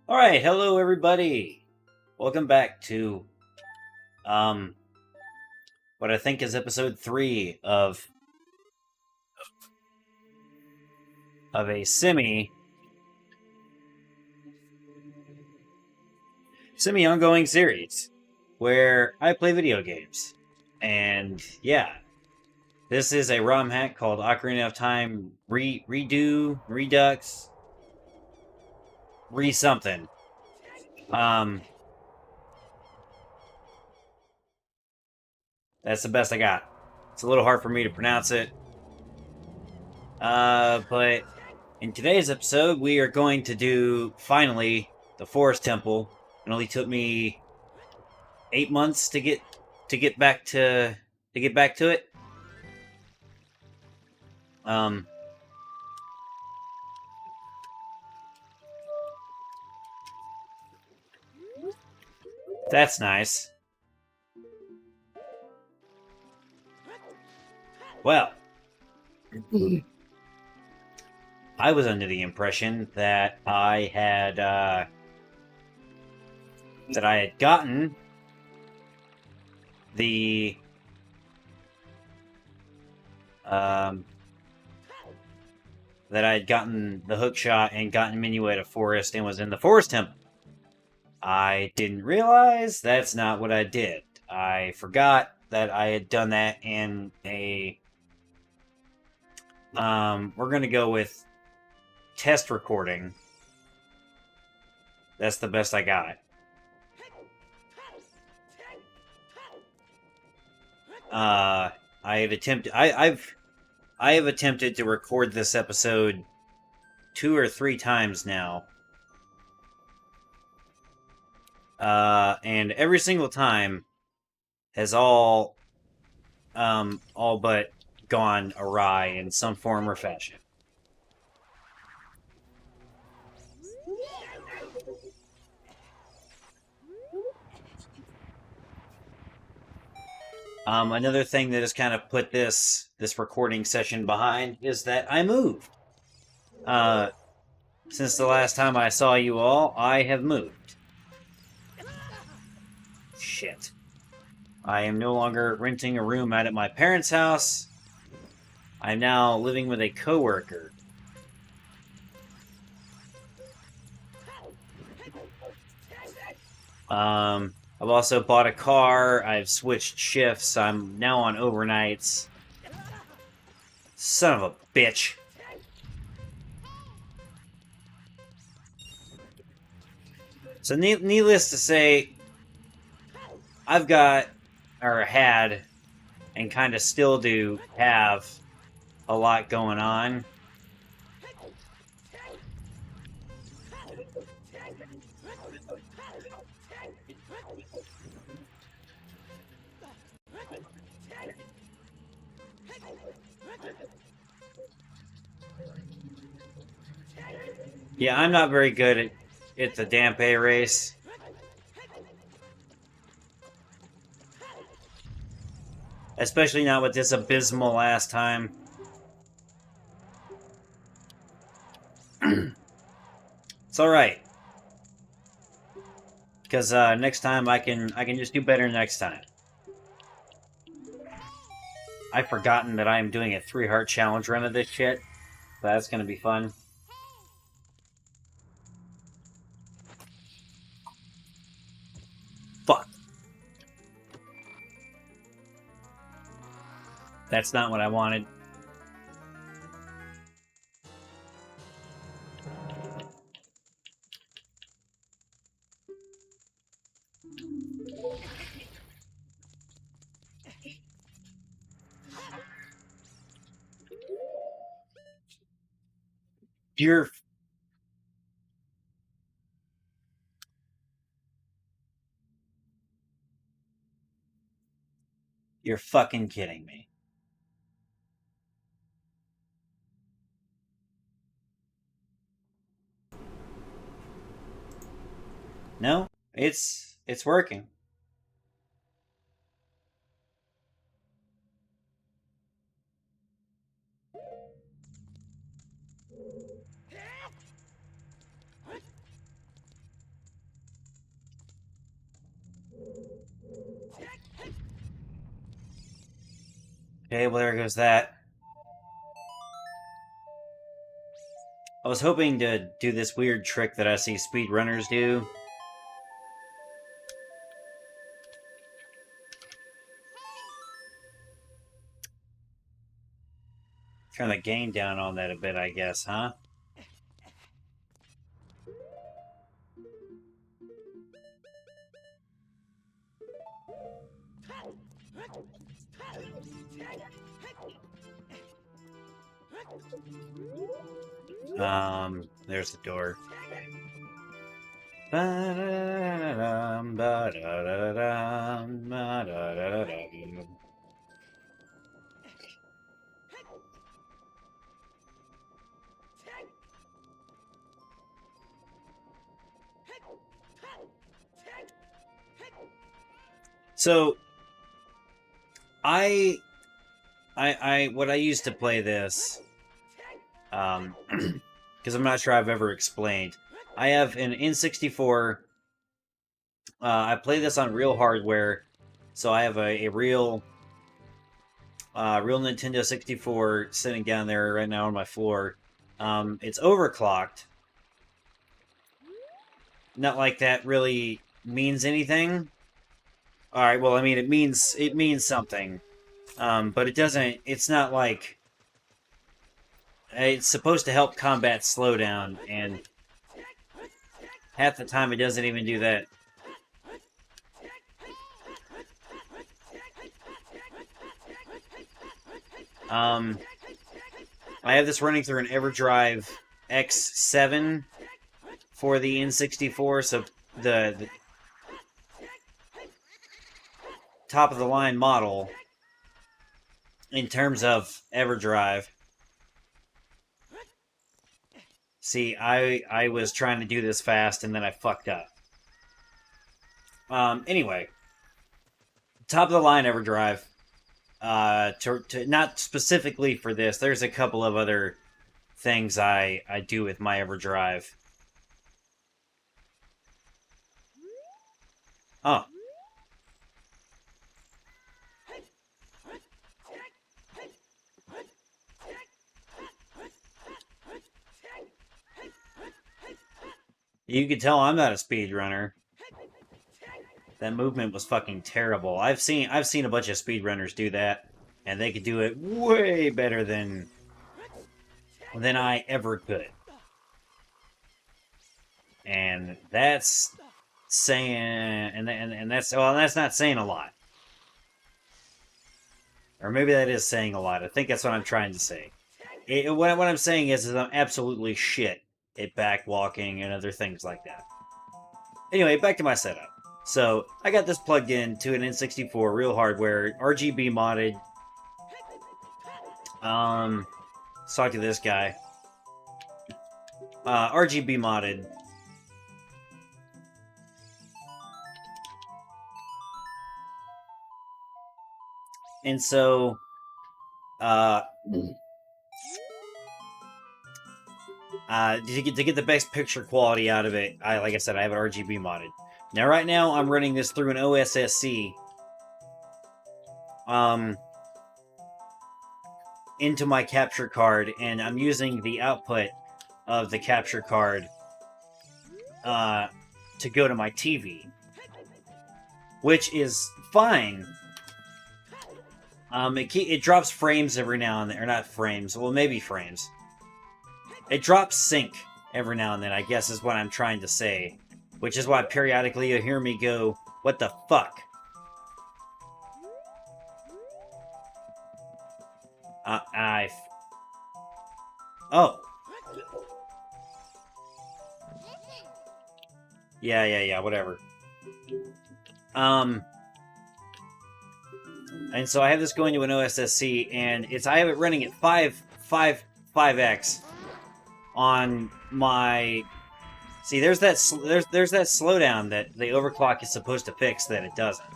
Alright, hello everybody. Welcome back to um what I think is episode 3 of a semi ongoing series where I play video games. And yeah, this is a ROM hack called Ocarina of Time Redux, Re something. Um that's the best I got. It's a little hard for me to pronounce it. But in today's episode, we are going to do finally the Forest Temple. It only took me 8 months to get back to it. Um, that's nice. Well, I was under the impression that I had gotten the um, that I had gotten the hook shot and gotten Minuet of Forest and was in the Forest Temple. I didn't realize that's not what I did. I forgot that I had done that in a. We're gonna go with test recording. That's the best I got. I have attempted. I have attempted to record this episode 2 or 3 times now. And every single time has all but gone awry in some form or fashion. Another thing that has kind of put this recording session behind is that I moved. Since the last time I saw you all, I have moved. Shit. I am no longer renting a room out at my parents' house. I'm now living with a coworker. I've also bought a car. I've switched shifts. I'm now on overnights. Son of a bitch. So, needless to say, I've got, or had, and kind of still do have a lot going on. Yeah, I'm not very good at the Dampe race. Especially not with this abysmal last time. It's alright. Because next time I can just do better next time. I've forgotten that I am doing a 3-heart challenge run of this shit. So that's gonna be fun. Fuck. That's not what I wanted. You're fucking kidding me. No, it's working. Okay, well, there goes that. I was hoping to do this weird trick that I see speedrunners do. Turn the gain down on that a bit, I guess, huh? There's the door. So, what I used to play this, because I'm not sure I've ever explained. I have an N64. I play this on real hardware, so I have a real Nintendo 64 sitting down there right now on my floor. It's overclocked. Not like that really means anything. All right, well, I mean, it means something, but it doesn't. It's not like it's supposed to help combat slowdown, and half the time it doesn't even do that. I have this running through an EverDrive X7 for the N64, so the top of the line model in terms of EverDrive. See, I was trying to do this fast and then I fucked up. Anyway, top of the line EverDrive. To not specifically for this. There's a couple of other things I do with my EverDrive. Oh. You can tell I'm not a speedrunner. That movement was fucking terrible. I've seen a bunch of speedrunners do that, and they could do it way better than I ever could. And that's saying, and that's not saying a lot. Or maybe that is saying a lot. I think that's what I'm trying to say. What I'm saying is I'm absolutely shit at backwalking and other things like that. Anyway, back to my setup. So, I got this plugged in to an N64, real hardware, RGB modded. Let's talk to this guy. RGB modded. And so, to get the best picture quality out of it, like I said, I have it RGB modded. Now, right now, I'm running this through an OSSC. Into my capture card, and I'm using the output of the capture card to go to my TV, which is fine. It drops frames every now and then, or not frames, well, maybe frames. It drops sync every now and then, I guess is what I'm trying to say, which is why periodically you'll hear me go, "What the fuck?" Oh. Yeah, whatever. And so I have this going to an OSSC, and I have it running at 5x on my... See, there's that slowdown that the overclock is supposed to fix that it doesn't.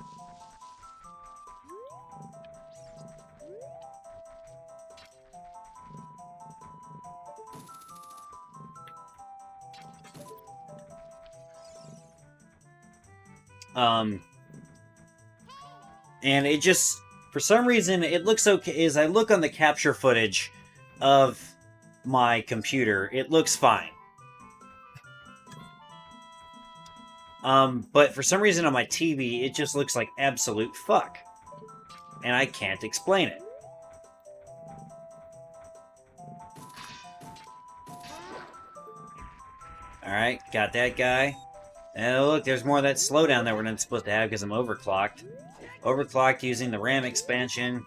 And it just... For some reason, it looks okay. As I look on the capture footage of my computer, it looks fine. But for some reason on my TV, it just looks like absolute fuck. And I can't explain it. Alright, got that guy. And look, there's more of that slowdown that we're not supposed to have because I'm overclocked. Overclocked using the RAM expansion.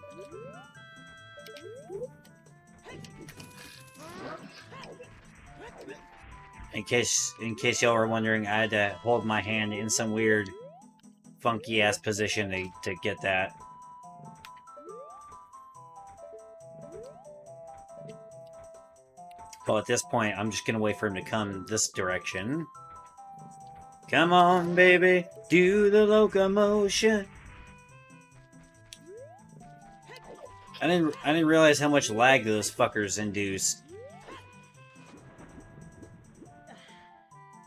In case y'all were wondering, I had to hold my hand in some weird, funky-ass position to get that. Well, at this point, I'm just gonna wait for him to come this direction. Come on, baby, do the locomotion. I didn't realize how much lag those fuckers induced.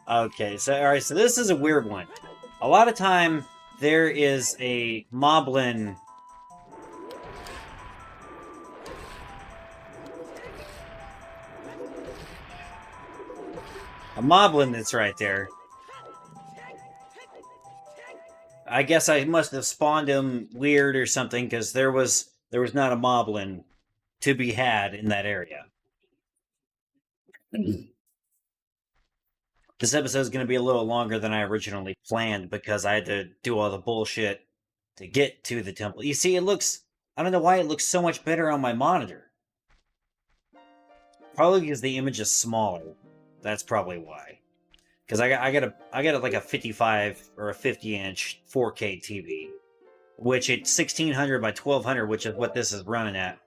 Okay, so alright, so this is a weird one. A lot of time there is a moblin. A moblin that's right there. I guess I must have spawned him weird or something, because there was not a moblin to be had in that area. This episode is going to be a little longer than I originally planned because I had to do all the bullshit to get to the temple. You see, it looks... I don't know why it looks so much better on my monitor. Probably because the image is smaller. That's probably why. Because I got like a 55 or a 50-inch 4K TV, which it's 1600 by 1200, which is what this is running at.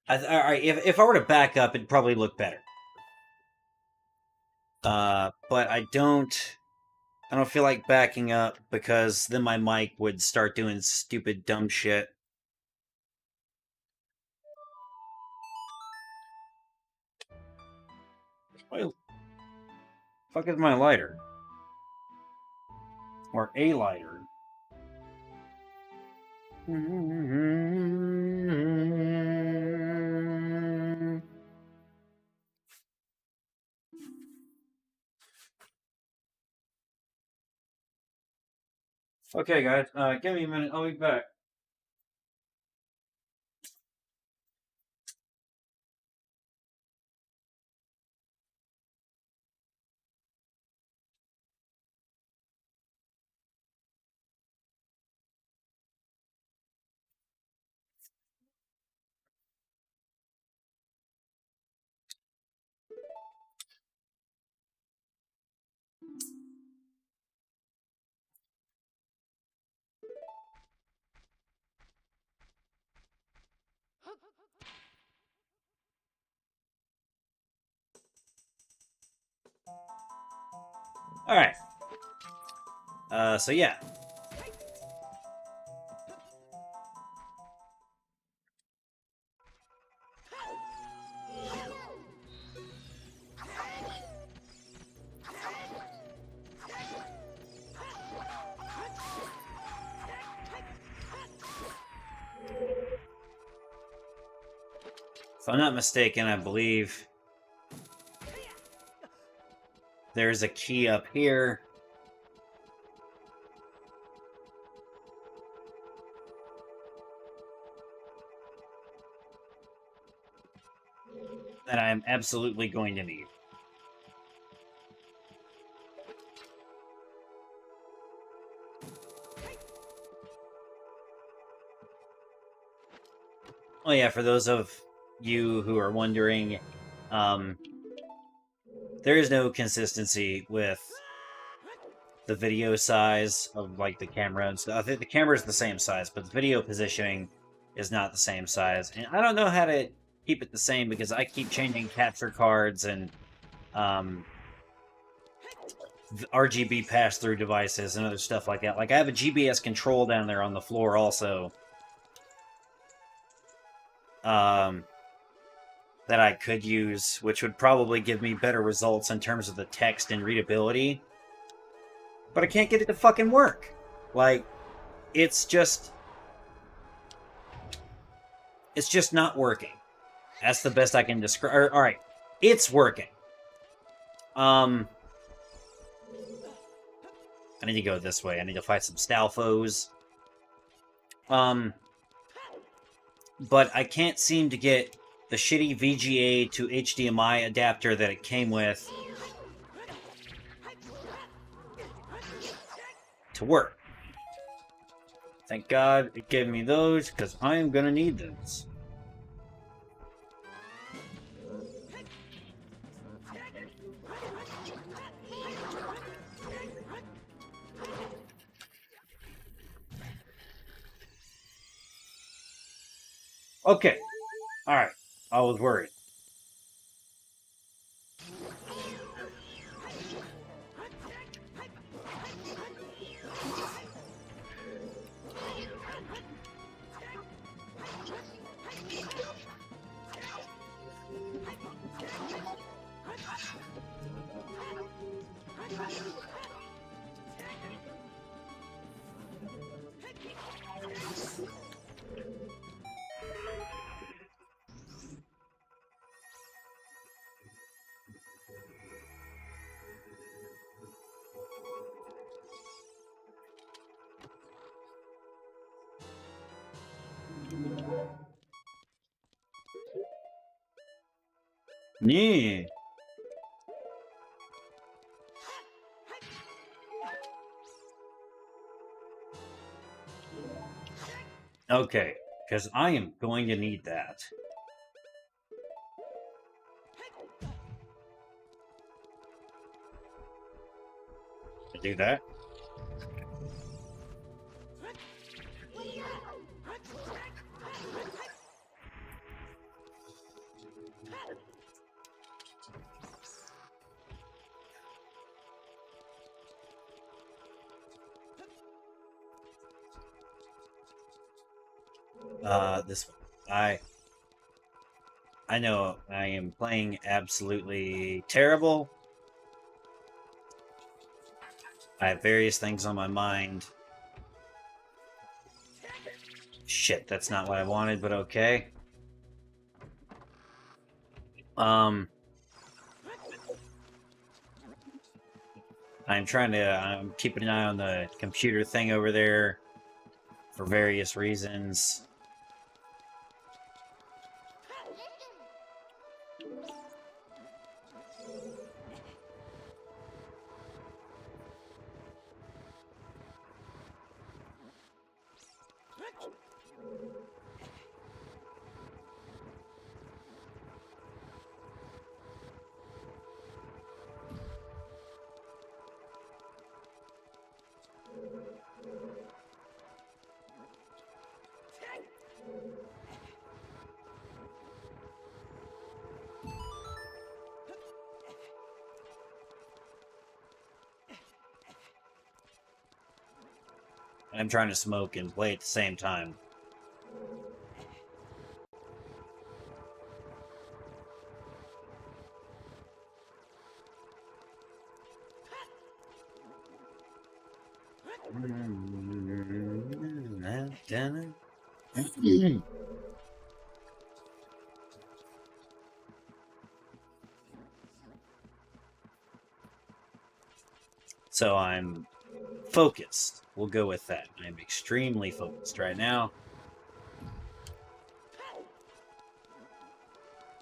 If I were to back up, it'd probably look better. But I don't feel like backing up because then my mic would start doing stupid, dumb shit. What the fuck is my lighter? Or a lighter? Okay, guys, give me a minute. I'll be back. Alright. So yeah. If I'm not mistaken, I believe there's a key up here. That I'm absolutely going to need. Oh yeah, for those of you who are wondering, there is no consistency with the video size of like the camera and stuff. I think the camera is the same size, but the video positioning is not the same size. And I don't know how to keep it the same because I keep changing capture cards and RGB pass-through devices and other stuff like that. Like I have a GBS control down there on the floor also. That I could use, which would probably give me better results in terms of the text and readability. But I can't get it to fucking work. Like, it's just not working. That's the best I can describe. All right, it's working. I need to go this way. I need to fight some Stalfos. But I can't seem to get the shitty VGA to HDMI adapter that it came with to work. Thank God it gave me those, because I am gonna need those. Okay. Alright. I was worried. Yeah. Okay, because I am going to need that. To do that. This one. I know I am playing absolutely terrible. I have various things on my mind. Shit, that's not what I wanted, but okay. I'm I'm keeping an eye on the computer thing over there for various reasons. I'm trying to smoke and play at the same time. So I'm focused. We'll go with that. I'm extremely focused right now.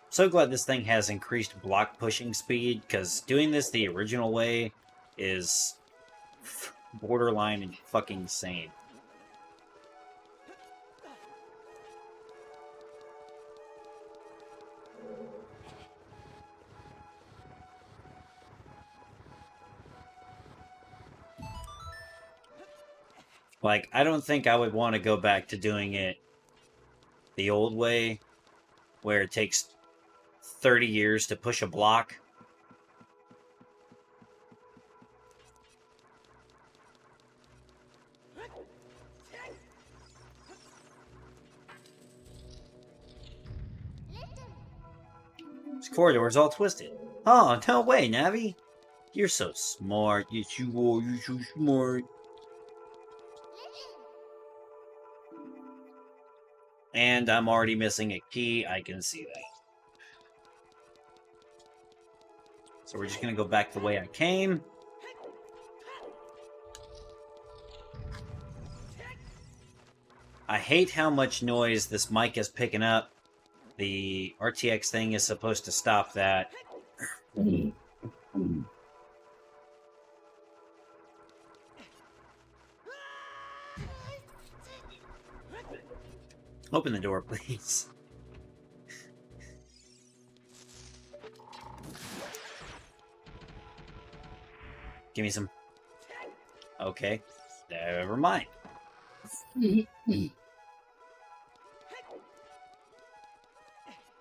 So glad this thing has increased block pushing speed, because doing this the original way is borderline and fucking insane. Like, I don't think I would want to go back to doing it the old way, where it takes 30 years to push a block. This corridor's all twisted. Oh, no way, Navi. You're so smart. Yes, you are. You're so smart. And I'm already missing a key. I can see that. So we're just going to go back the way I came. I hate how much noise this mic is picking up. The RTX thing is supposed to stop that. Open the door, please. Give me some. Okay. Never mind.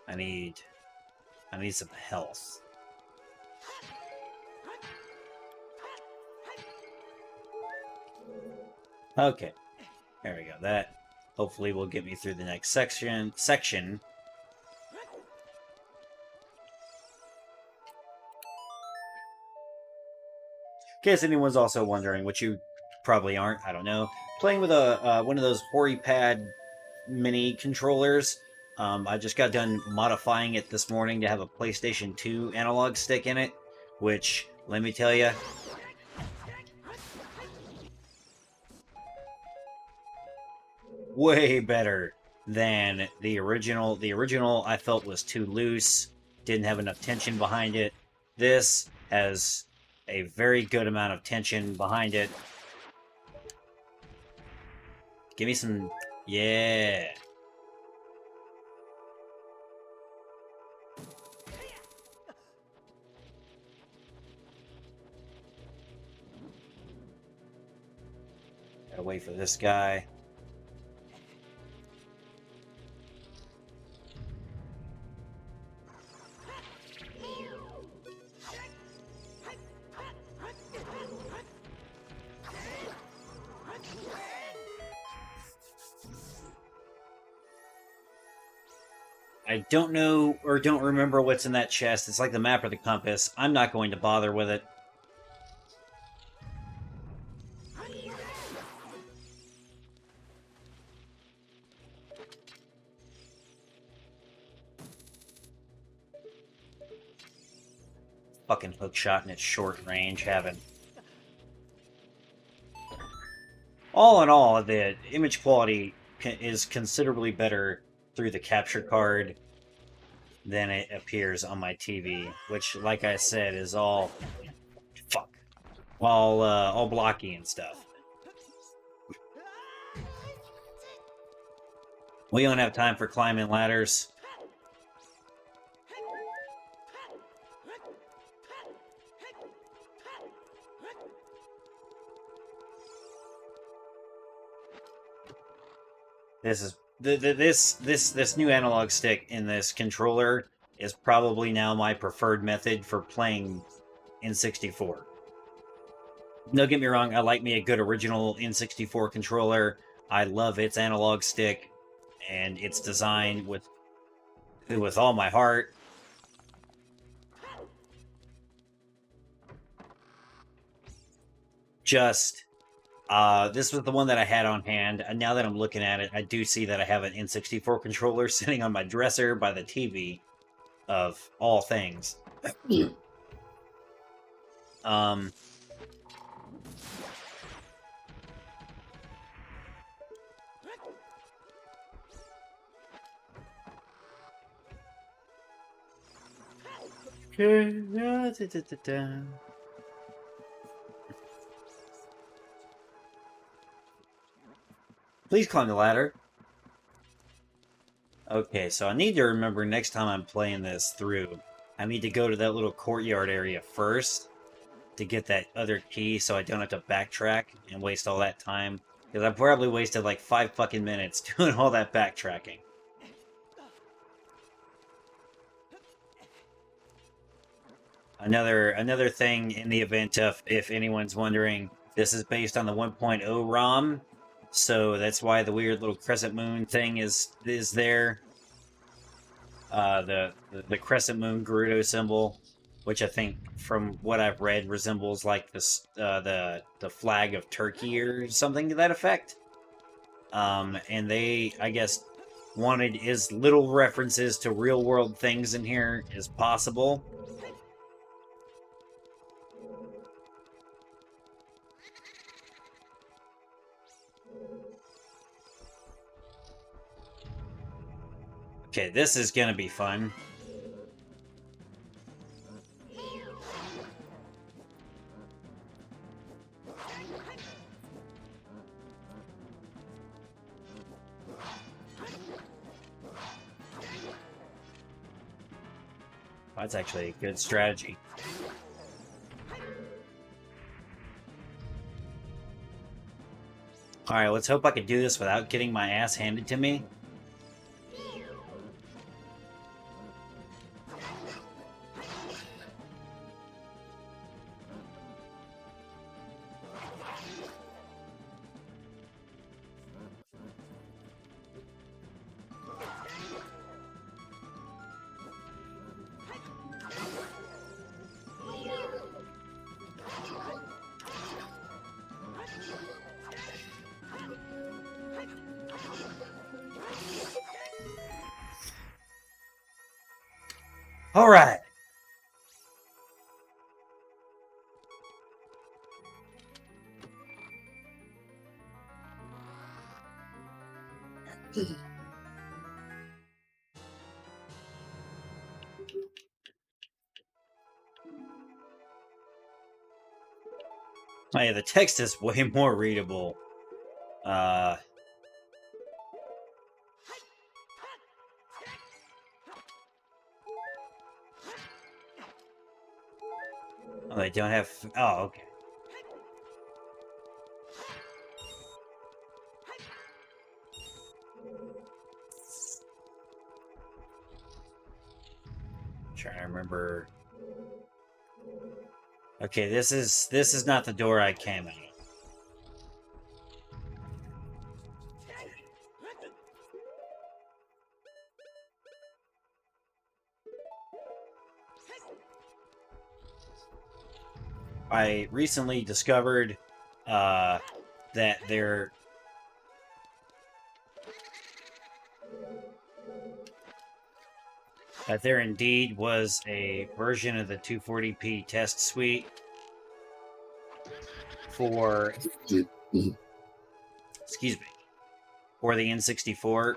I need some health. Okay. There we go. That hopefully will get me through the next section. In case anyone's also wondering, which you probably aren't, I don't know, playing with a one of those HoriPad mini controllers. I just got done modifying it this morning to have a PlayStation 2 analog stick in it, which, let me tell you, way better than the original. The original I felt was too loose, didn't have enough tension behind it. This has a very good amount of tension behind it. Give me some... Yeah. Gotta wait for this guy. I don't know or don't remember what's in that chest. It's like the map or the compass. I'm not going to bother with it. Fucking hookshot in its short range, having... All in all, the image quality is considerably better through the capture card than it appears on my TV, which, like I said, is all... Fuck. All blocky and stuff. We don't have time for climbing ladders. This is this new analog stick in this controller is probably now my preferred method for playing N64. Don't get me wrong, I like me a good original N64 controller. I love its analog stick and its design with all my heart. Just this was the one that I had on hand, and now that I'm looking at it, I do see that I have an N64 controller sitting on my dresser by the TV, of all things. Please climb the ladder. Okay, so I need to remember next time I'm playing this through, I need to go to that little courtyard area first to get that other key so I don't have to backtrack and waste all that time. Because I probably wasted like 5 fucking minutes doing all that backtracking. Another thing in the event of, if anyone's wondering, this is based on the 1.0 ROM, so that's why the weird little crescent moon thing is there. The crescent moon Gerudo symbol, which I think, from what I've read, resembles like this the flag of Turkey or something to that effect. And they, I guess, wanted as little references to real world things in here as possible. Okay, this is gonna be fun. That's actually a good strategy. Alright, let's hope I can do this without getting my ass handed to me. Alright. Oh yeah, the text is way more readable. Oh, they don't have... Oh, okay. Trying to remember... Okay, this is not the door I came out. I recently discovered that there indeed was a version of the 240p test suite for excuse me, for the N64.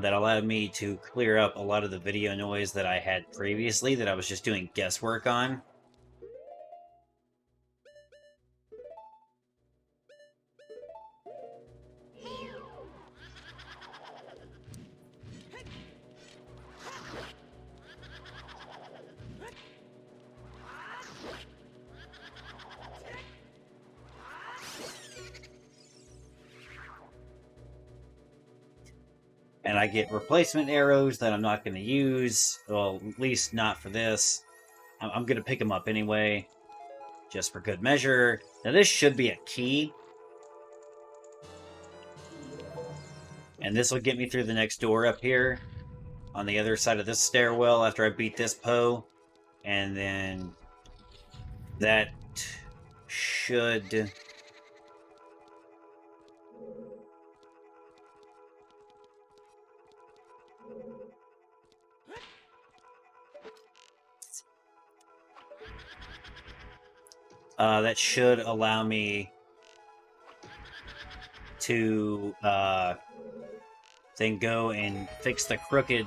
That allowed me to clear up a lot of the video noise that I had previously that I was just doing guesswork on. And I get replacement arrows that I'm not going to use. Well, at least not for this. I'm going to pick them up anyway, just for good measure. Now this should be a key. And this will get me through the next door up here on the other side of this stairwell after I beat this Poe. And then that should... that should allow me to then go and fix the crooked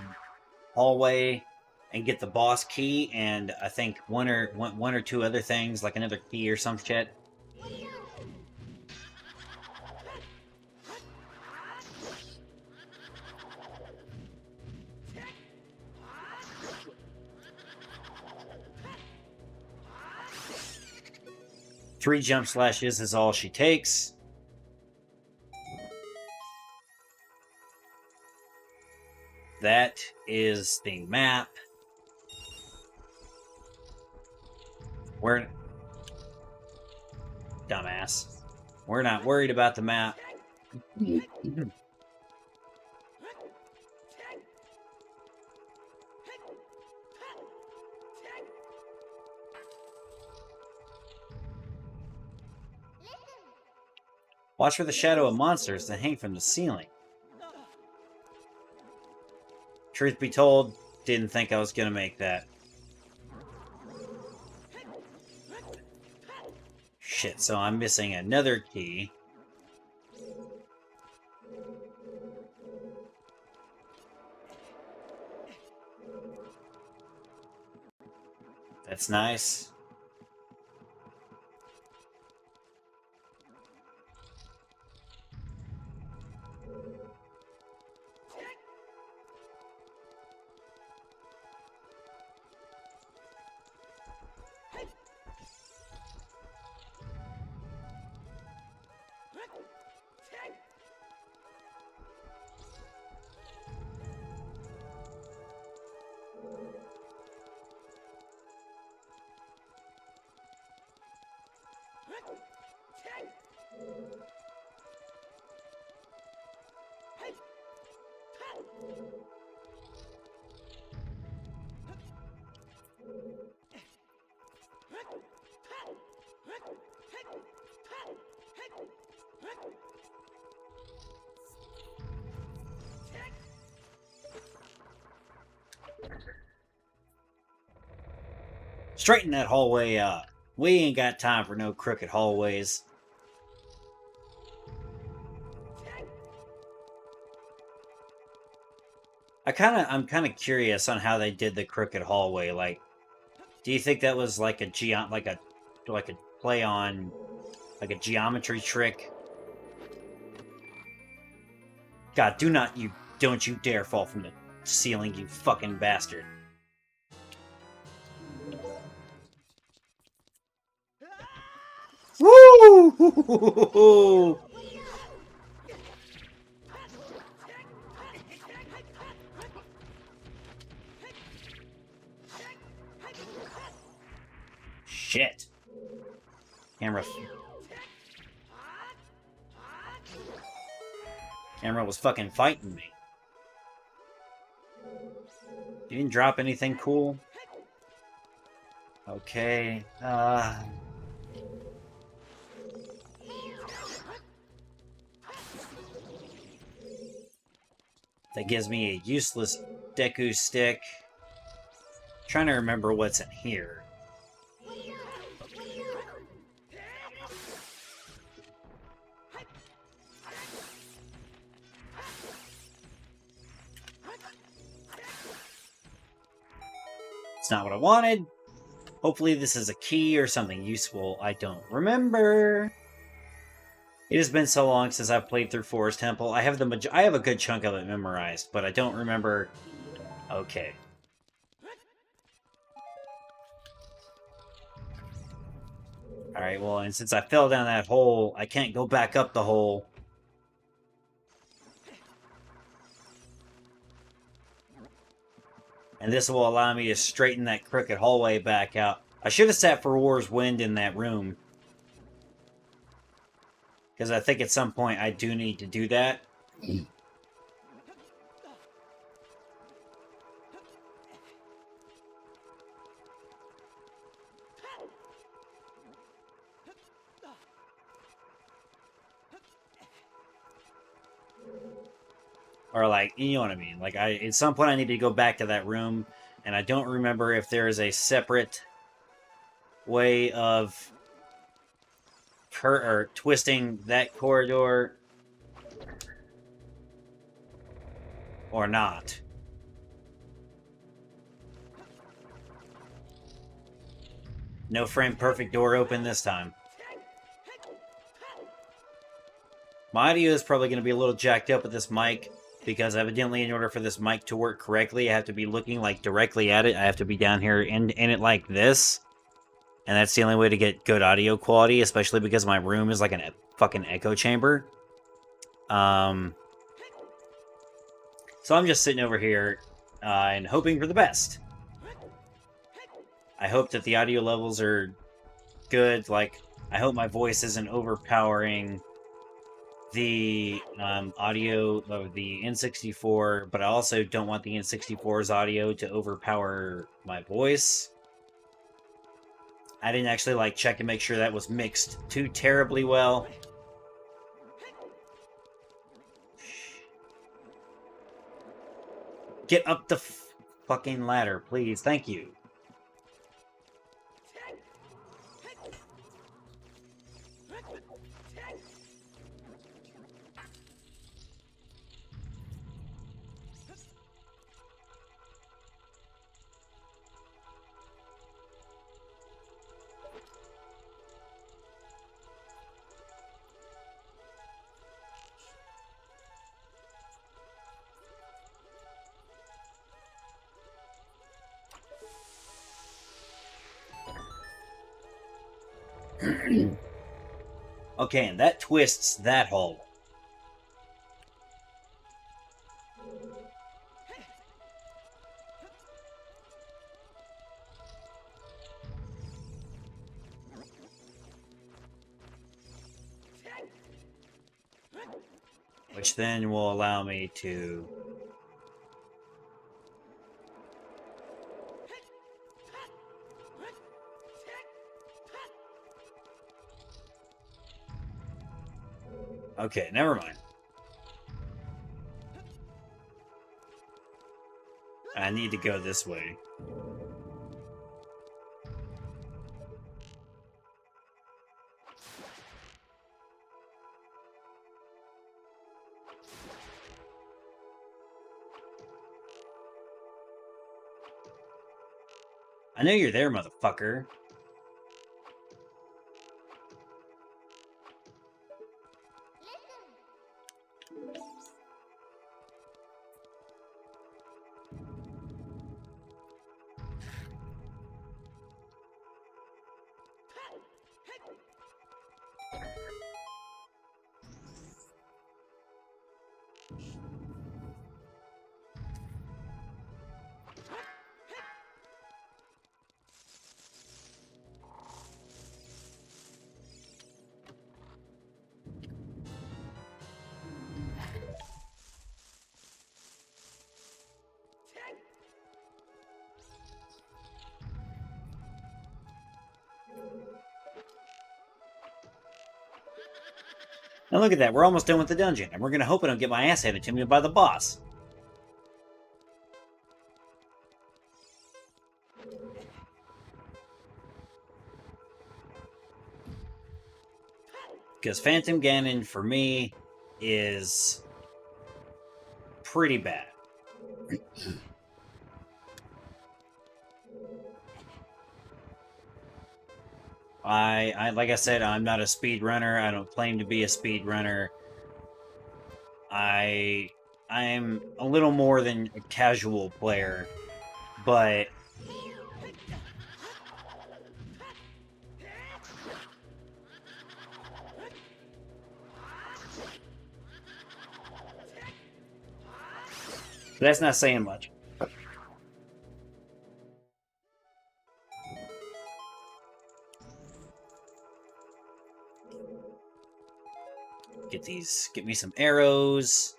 hallway and get the boss key, and I think one or two other things, like another key or some shit. Three jump slashes is all she takes. That is the map. Dumbass. We're not worried about the map. Watch for the shadow of monsters that hang from the ceiling. Truth be told, didn't think I was gonna make that. Shit, so I'm missing another key. That's nice. Straighten that hallway up. We ain't got time for no crooked hallways. I'm kind of curious on how they did the crooked hallway. Like, do you think that was like a play on like a geometry trick? God, don't you dare fall from the ceiling, you fucking bastard. Woo! Shit. Camera was fucking fighting me. You didn't drop anything cool? Okay, That gives me a useless Deku stick. Trying to remember what's in here. It's not what I wanted. Hopefully this is a key or something useful. I don't remember. It has been so long since I've played through Forest Temple. I have a good chunk of it memorized, but I don't remember. Okay. Alright, well, and since I fell down that hole, I can't go back up the hole. And this will allow me to straighten that crooked hallway back out. I should have sat for War's Wind in that room. Because I think at some point I do need to do that. Or, like, you know what I mean. Like, at some point I need to go back to that room, and I don't remember if there is a separate way of twisting that corridor or not. No frame perfect door open this time. My audio is probably going to be a little jacked up with this mic, because evidently in order for this mic to work correctly, I have to be looking like directly at it. I have to be down here in it like this. And that's the only way to get good audio quality, especially because my room is like a fucking echo chamber. So I'm just sitting over here and hoping for the best. I hope that the audio levels are good. Like, I hope my voice isn't overpowering the audio of the N64, but I also don't want the N64's audio to overpower my voice. I didn't actually check and make sure that was mixed too terribly well. get up the fucking ladder, please. Thank you. Okay, and that twists that hole. Which then will allow me to... Okay, never mind. I need to go this way. I know you're there, motherfucker. Now look at that, we're almost done with the dungeon, and we're gonna hope I don't get my ass handed to me by the boss. Because Phantom Ganon, for me, is pretty bad. Like I said, I'm not a speedrunner. I don't claim to be a speedrunner. I'm a little more than a casual player, but that's not saying much. Get me some arrows.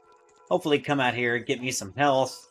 Hopefully come out here, get me some health.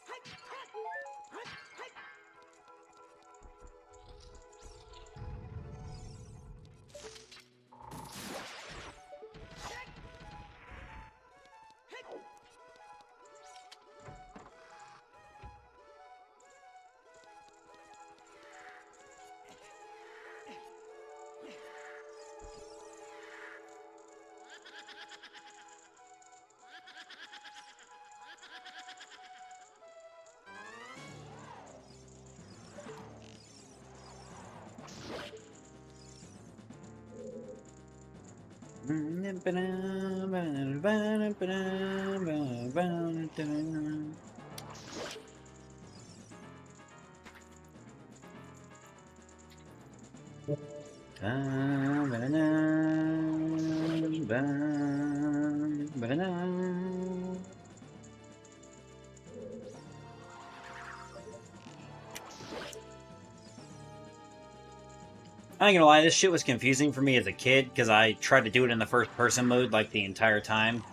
I ain't gonna lie, this shit was confusing for me as a kid, because I tried to do it in the first-person mode, like, the entire time.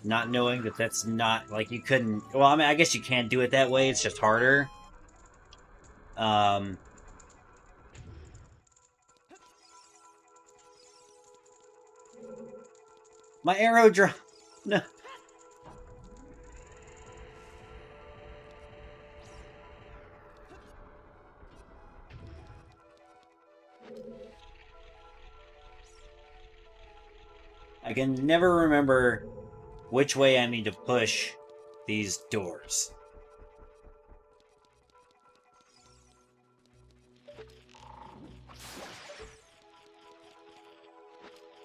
Not knowing that that's not, like, you couldn't... Well, I mean, I guess you can do it that way, it's just harder. My arrow drop... No. I can never remember which way I need to push these doors.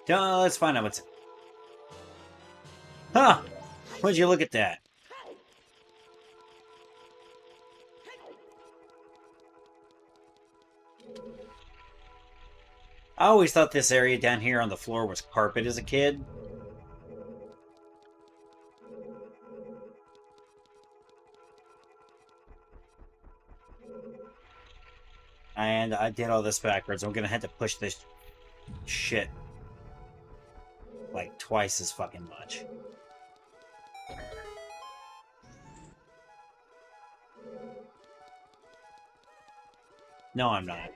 Let's find out what's... Huh! Would you look at that? I always thought this area down here on the floor was carpet as a kid. And I did all this backwards. I'm gonna have to push this shit like twice as fucking much. No, I'm not.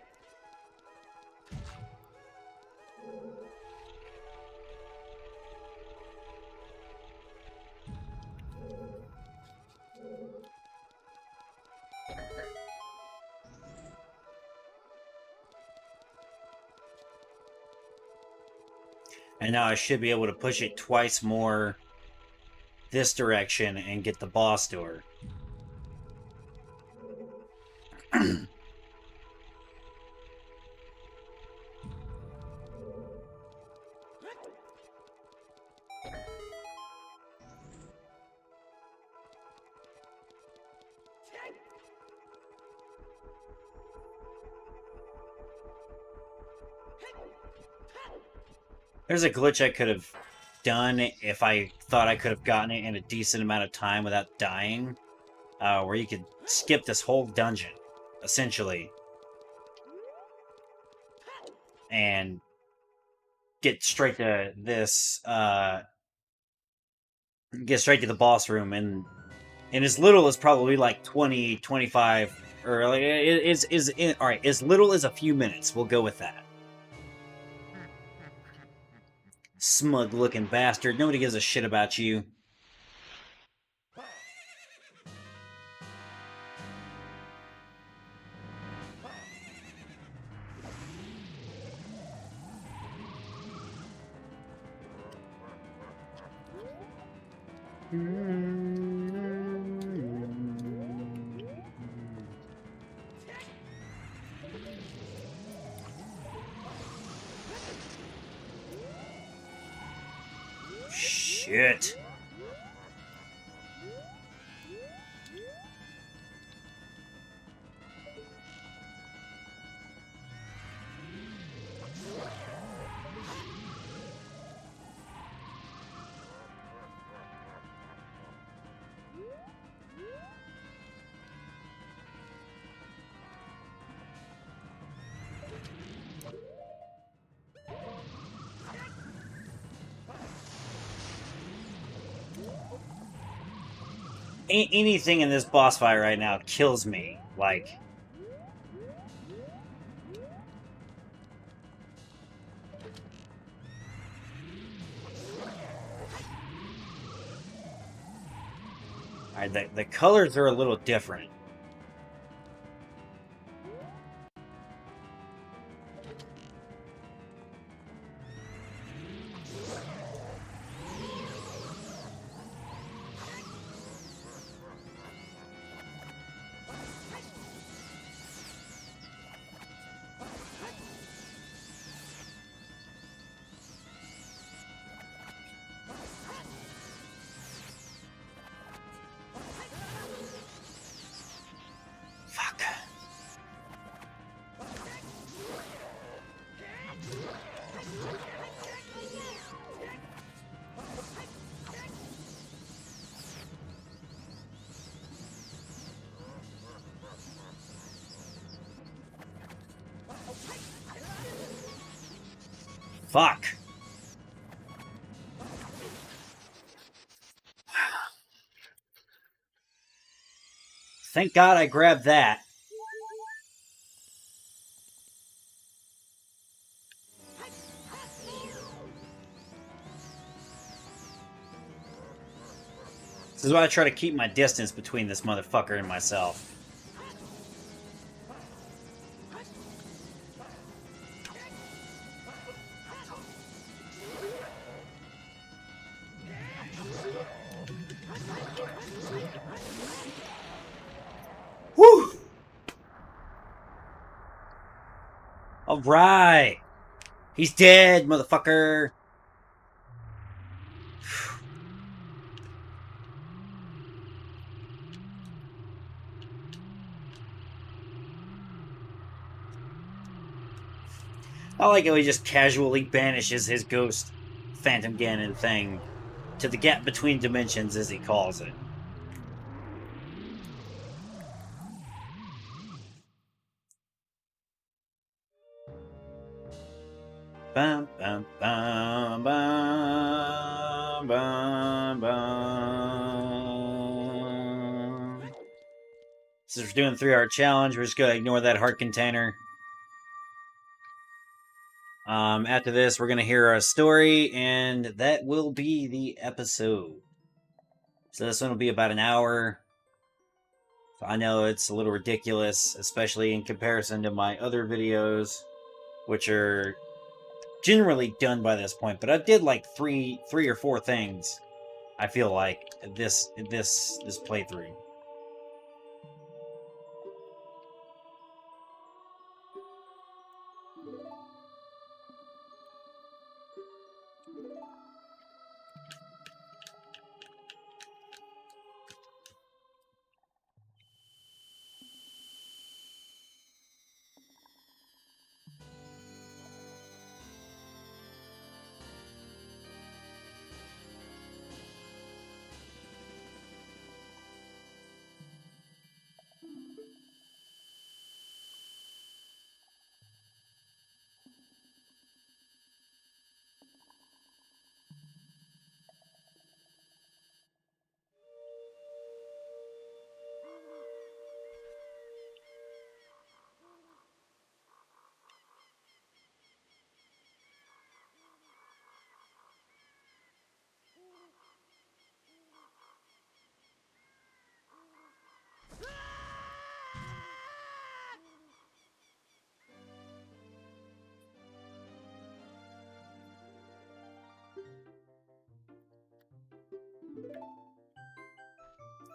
And now I should be able to push it twice more this direction and get the boss door. There's a glitch I could have done if I thought I could have gotten it in a decent amount of time without dying, where you could skip this whole dungeon, essentially, and get straight to this, get straight to the boss room, and in as little as probably like 20, 25, or like, alright, as little as a few minutes, we'll go with that. Smug-looking bastard. Nobody gives a shit about you. Shit. Anything in this boss fight right now kills me. Like... Alright, the colors are a little different. Fuck. Thank God I grabbed that. This is why I try to keep my distance between this motherfucker and myself. Alright! He's dead, motherfucker! I like how he just casually banishes his ghost Phantom Ganon thing to the gap between dimensions, as he calls it. Bum, bum, bum, bum, bum, bum. Since we're doing a 3-hour challenge, we're just gonna ignore that heart container. After this, we're gonna hear a story, and that will be the episode. So this one will be about an hour. I know it's a little ridiculous, especially in comparison to my other videos, which are generally done by this point. But I did like three or four things. I feel like this playthrough.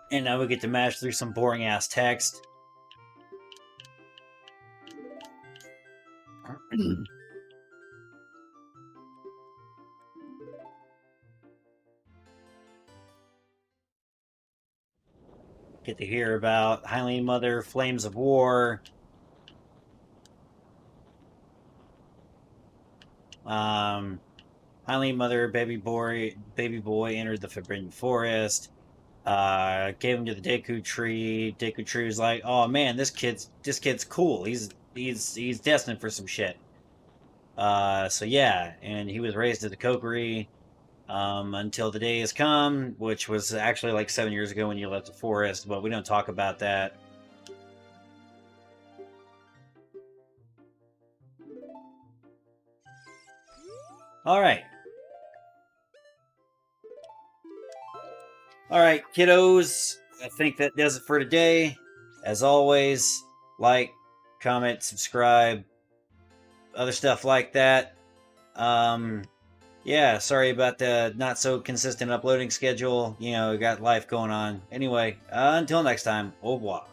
And now we get to mash through some boring ass text. Get to hear about Hylian Mother, Flames of War. Hylian Mother, baby boy entered the Forbidden Forest. Gave him to the Deku Tree. Deku Tree was like, "Oh man, this kid's cool. He's destined for some shit." So yeah, and he was raised at the Kokiri until the day has come, which was actually like 7 years ago when you left the forest, but we don't talk about that. Alright. Alright, kiddos. I think that does it for today. As always, like, comment, subscribe, other stuff like that. Yeah, sorry about the not so consistent uploading schedule. You know, we got life going on. Anyway, until next time, au revoir.